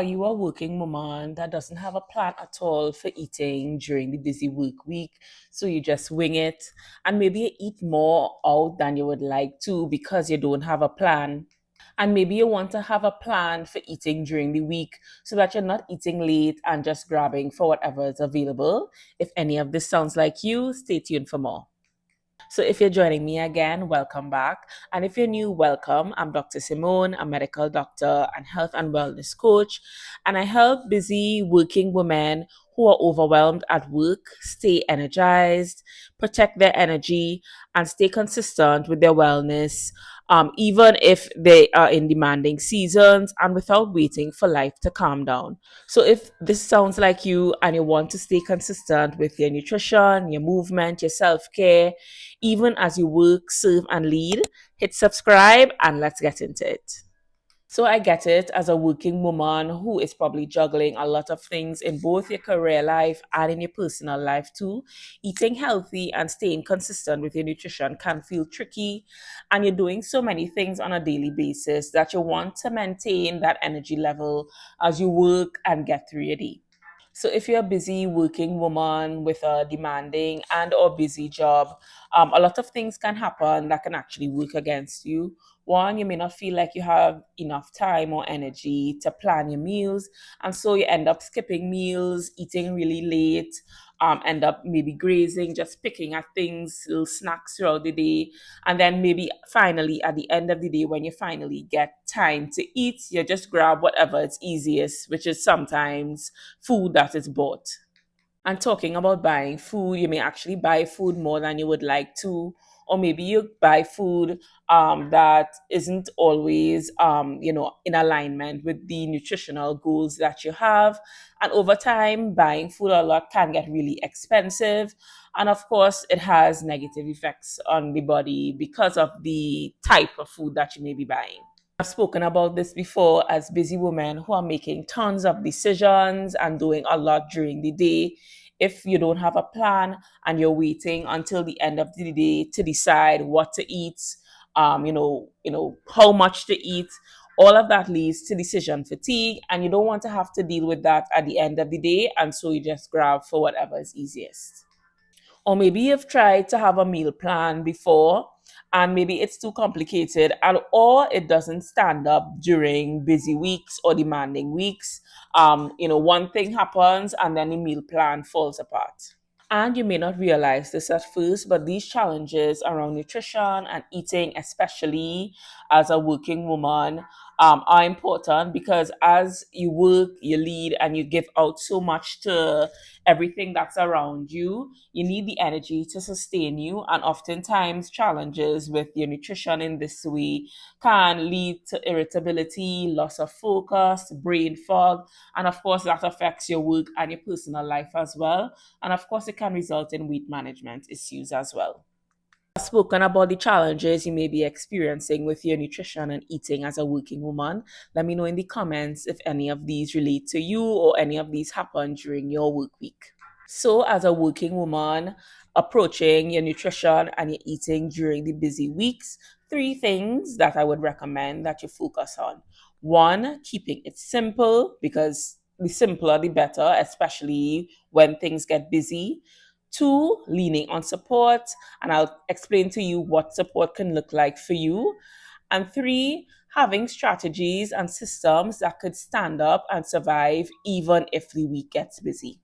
you a working woman that doesn't have a plan at all for eating during the busy work week? So you just wing it and maybe you eat more out than you would like to because you don't have a plan. And maybe you want to have a plan for eating during the week so that you're not eating late and just grabbing for whatever is available. If any of this sounds like you, stay tuned for more. So, if you're joining me again, welcome back. And if you're new, welcome. I'm Dr. Simone, a medical doctor and health and wellness coach. And I help busy working women who are overwhelmed at work stay energized, protect their energy, and stay consistent with their wellness, even if they are in demanding seasons and without waiting for life to calm down. So, if this sounds like you and you want to stay consistent with your nutrition, your movement, your self care, even as you work, serve, and lead, hit subscribe and let's get into it. So I get it as a working woman who is probably juggling a lot of things in both your career life and in your personal life too. Eating healthy and staying consistent with your nutrition can feel tricky, and you're doing so many things on a daily basis that you want to maintain that energy level as you work and get through your day. So if you're a busy working woman with a demanding and or busy job, a lot of things can happen that can actually work against you. One, you may not feel like you have enough time or energy to plan your meals, and so you end up skipping meals, eating really late, end up maybe grazing, just picking at things, little snacks throughout the day, and then maybe finally at the end of the day, when you finally get time to eat, you just grab whatever is easiest, which is sometimes food that is bought. And talking about buying food, you may actually buy food more than you would like to, or maybe you buy food that isn't always, in alignment with the nutritional goals that you have. And over time, buying food a lot can get really expensive. And of course, it has negative effects on the body because of the type of food that you may be buying. I've spoken about this before as busy women who are making tons of decisions and doing a lot during the day. If you don't have a plan and you're waiting until the end of the day to decide what to eat, how much to eat, all of that leads to decision fatigue, and you don't want to have to deal with that at the end of the day. And so you just grab for whatever is easiest. Or maybe you've tried to have a meal plan before and maybe it's too complicated and or it doesn't stand up during busy weeks or demanding weeks. One thing happens and then the meal plan falls apart. And you may not realize this at first, but these challenges around nutrition and eating, especially as a working woman, are important because as you work, you lead, and you give out so much to everything that's around you, you need the energy to sustain you. And oftentimes, challenges with your nutrition in this way can lead to irritability, loss of focus, brain fog, and of course, that affects your work and your personal life as well. And of course, it can result in weight management issues as well. I've spoken about the challenges you may be experiencing with your nutrition and eating as a working woman. Let me know in the comments if any of these relate to you or any of these happen during your work week. So, as a working woman, approaching your nutrition and your eating during the busy weeks, three things that I would recommend that you focus on. One, keeping it simple because the simpler the better, especially when things get busy. Two, leaning on support, and I'll explain to you what support can look like for you. And three, having strategies and systems that could stand up and survive even if the week gets busy.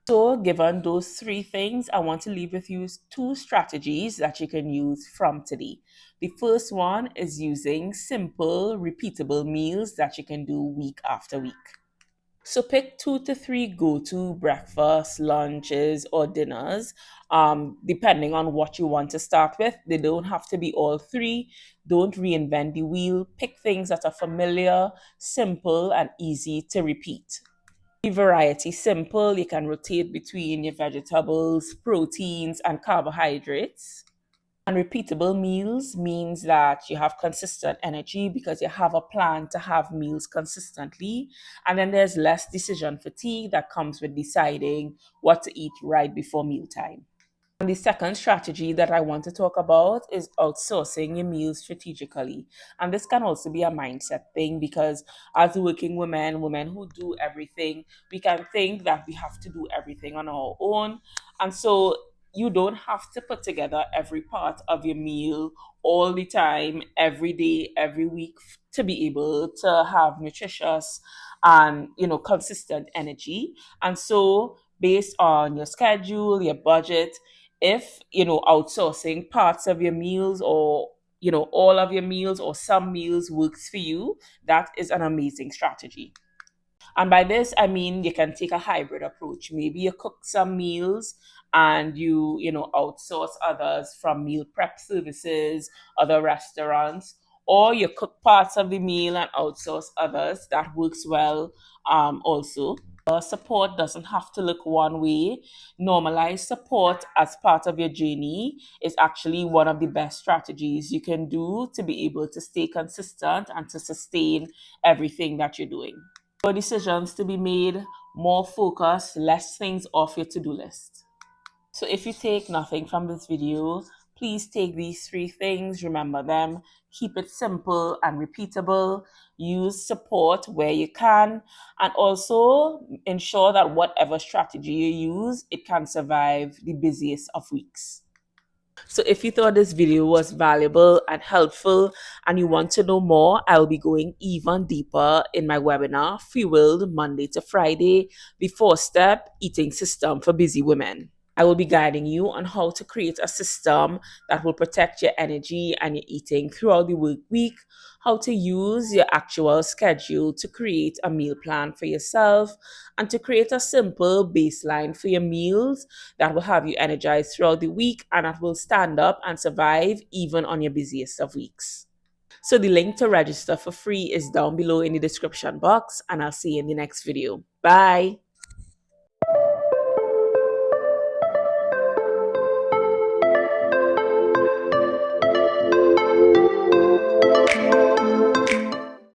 So, given those three things, I want to leave with you two strategies that you can use from today. The first one is using simple, repeatable meals that you can do week after week. So pick 2 to 3 go-to breakfast, lunches, or dinners, depending on what you want to start with. They don't have to be all three. Don't reinvent the wheel. Pick things that are familiar, simple, and easy to repeat. The variety simple. You can rotate between your vegetables, proteins, and carbohydrates. And repeatable meals means that you have consistent energy because you have a plan to have meals consistently. And then there's less decision fatigue that comes with deciding what to eat right before mealtime. And the second strategy that I want to talk about is outsourcing your meals strategically. And this can also be a mindset thing because as working women, women who do everything, we can think that we have to do everything on our own. And so you don't have to put together every part of your meal all the time, every day, every week to be able to have nutritious and consistent energy. And so based on your schedule, your budget, if outsourcing parts of your meals or all of your meals or some meals works for you, that is an amazing strategy. And by this, I mean you can take a hybrid approach. Maybe you cook some meals and you outsource others from meal prep services, other restaurants, or you cook parts of the meal and outsource others. That works well also. Support doesn't have to look one way. Normalize support as part of your journey is actually one of the best strategies you can do to be able to stay consistent and to sustain everything that you're doing. More decisions to be made, more focus, less things off your to-do list. So if you take nothing from this video, please take these three things, remember them, keep it simple and repeatable, use support where you can, and also ensure that whatever strategy you use, it can survive the busiest of weeks. So if you thought this video was valuable and helpful and you want to know more, I'll be going even deeper in my webinar, Fueled Monday to Friday, the 4-step eating system for busy women. I will be guiding you on how to create a system that will protect your energy and your eating throughout the work week, how to use your actual schedule to create a meal plan for yourself, and to create a simple baseline for your meals that will have you energized throughout the week and that will stand up and survive even on your busiest of weeks. So the link to register for free is down below in the description box, and I'll see you in the next video. Bye.